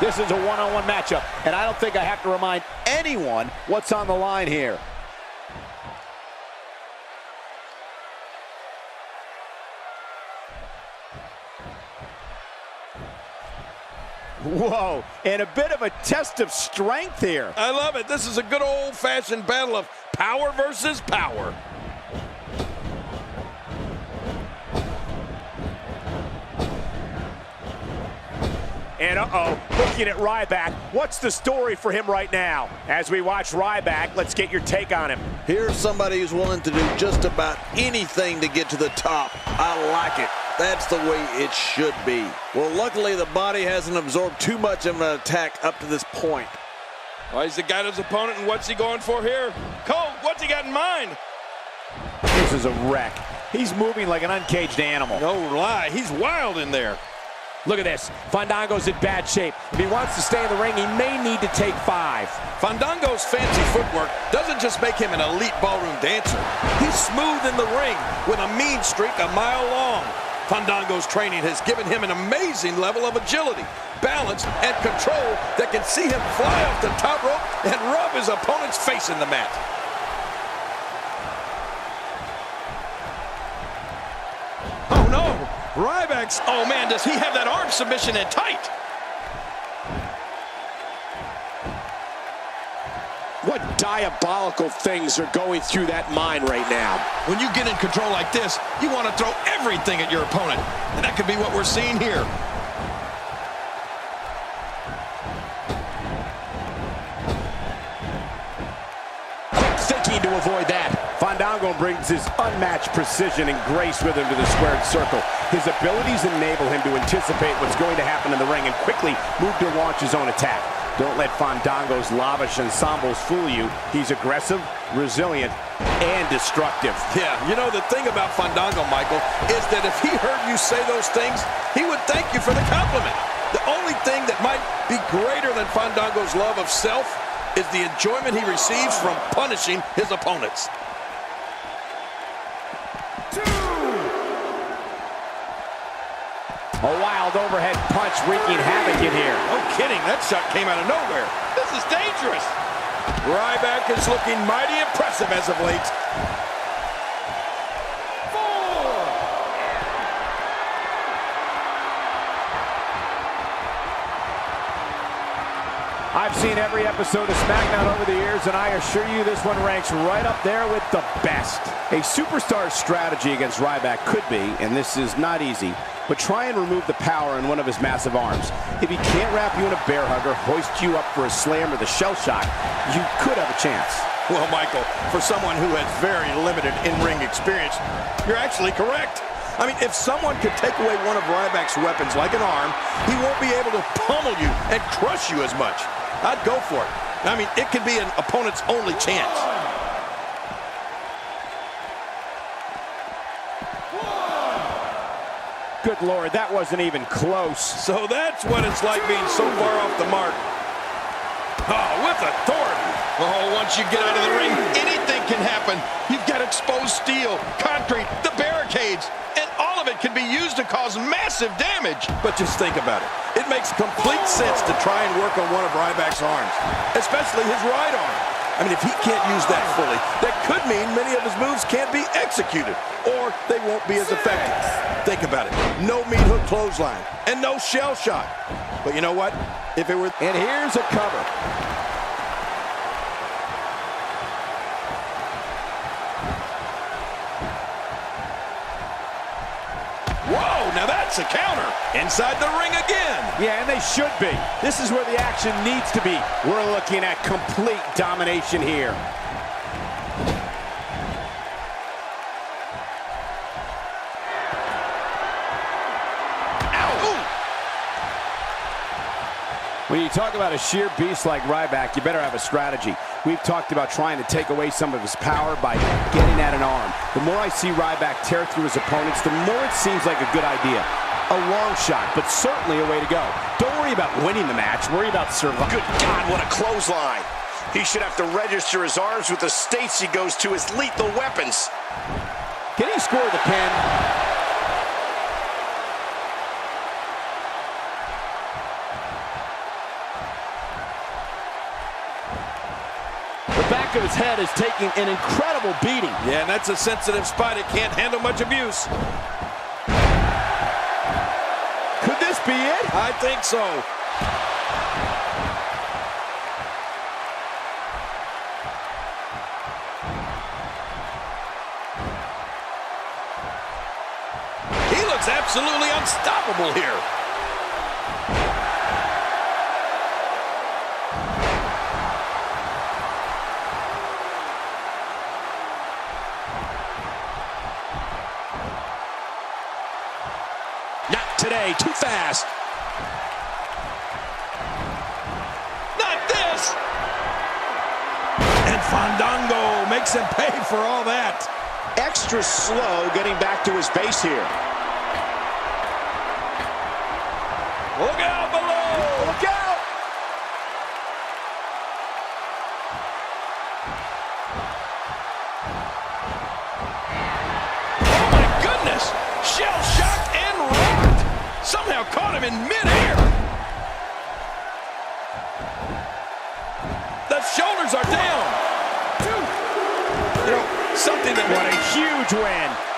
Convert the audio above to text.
This is a one-on-one matchup, and I don't think I have to remind anyone what's on the line here. Whoa, and a bit of a test of strength here. I love it. This is a good old-fashioned battle of power versus power. And looking at Ryback, what's the story for him right now? As we watch Ryback, let's get your take on him. Here's somebody who's willing to do just about anything to get to the top. I like it. That's the way it should be. Well, luckily the body hasn't absorbed too much of an attack up to this point. Well, he's got his opponent, and what's he going for here? Cole, what's he got in mind? This is a wreck. He's moving like an uncaged animal. No lie, he's wild in there. Look at this. Fandango's in bad shape. If he wants to stay in the ring, he may need to take 5. Fandango's fancy footwork doesn't just make him an elite ballroom dancer. He's smooth in the ring with a mean streak a mile long. Fandango's training has given him an amazing level of agility, balance, and control that can see him fly off the top rope and rub his opponent's face in the mat. Oh no! Ryback's, oh man, does he have that arm submission in tight? What diabolical things are going through that mind right now? When you get in control like this, you want to throw everything at your opponent. And that could be what we're seeing here. Quick thinking to avoid that. Fandango brings his unmatched precision and grace with him to the squared circle. His abilities enable him to anticipate what's going to happen in the ring and quickly move to launch his own attack. Don't let Fandango's lavish ensembles fool you. He's aggressive, resilient, and destructive. Yeah, you know, the thing about Fandango, Michael, is that if he heard you say those things, he would thank you for the compliment. The only thing that might be greater than Fandango's love of self is the enjoyment he receives from punishing his opponents. A wild overhead punch wreaking havoc in here. No kidding, that shot came out of nowhere. This is dangerous. Ryback is looking mighty impressive as of late. 4. I've seen every episode of Smackdown over the years, and I assure you this one ranks right up there with the best. A superstar's strategy against Ryback could be, and this is not easy, but try and remove the power in one of his massive arms. If he can't wrap you in a bear hug or hoist you up for a slam or the shell shock, you could have a chance. Well, Michael, for someone who has very limited in-ring experience, you're actually correct. I mean, if someone could take away one of Ryback's weapons like an arm, he won't be able to pummel you and crush you as much. I'd go for it. I mean, it could be an opponent's only chance. Good Lord, that wasn't even close. So that's what it's like being so far off the mark. Oh, with authority. Oh, once you get out of the ring, anything can happen. You've got exposed steel, concrete, the barricades, and all of it can be used to cause massive damage. But just think about it. It makes complete sense to try and work on one of Ryback's arms, especially his right arm. I mean, if he can't use that fully, that could mean many of his moves can't be executed, or they won't be as effective. Think about it. No meat hook clothesline, and no shell shock. But you know what? If it were... And here's a cover. Whoa, now that's a counter. Inside the ring again. Yeah, and they should be. This is where the action needs to be. We're looking at complete domination here. When you talk about a sheer beast like Ryback, you better have a strategy. We've talked about trying to take away some of his power by getting at an arm. The more I see Ryback tear through his opponents, the more it seems like a good idea. A long shot, but certainly a way to go. Don't worry about winning the match. Worry about surviving. Good God, what a clothesline. He should have to register his arms with the states he goes to as lethal weapons. Can he score the pin? back of his head is taking an incredible beating. Yeah, and that's a sensitive spot. It can't handle much abuse. Could this be it? I think so. He looks absolutely unstoppable here. Not today, too fast. Not this! And Fandango makes him pay for all that. Extra slow getting back to his base here. Look out below! Look out! Oh my goodness! Shell-shocked and rocked! Somehow caught him in midair! The shoulders are down! You know, something that... What a huge win.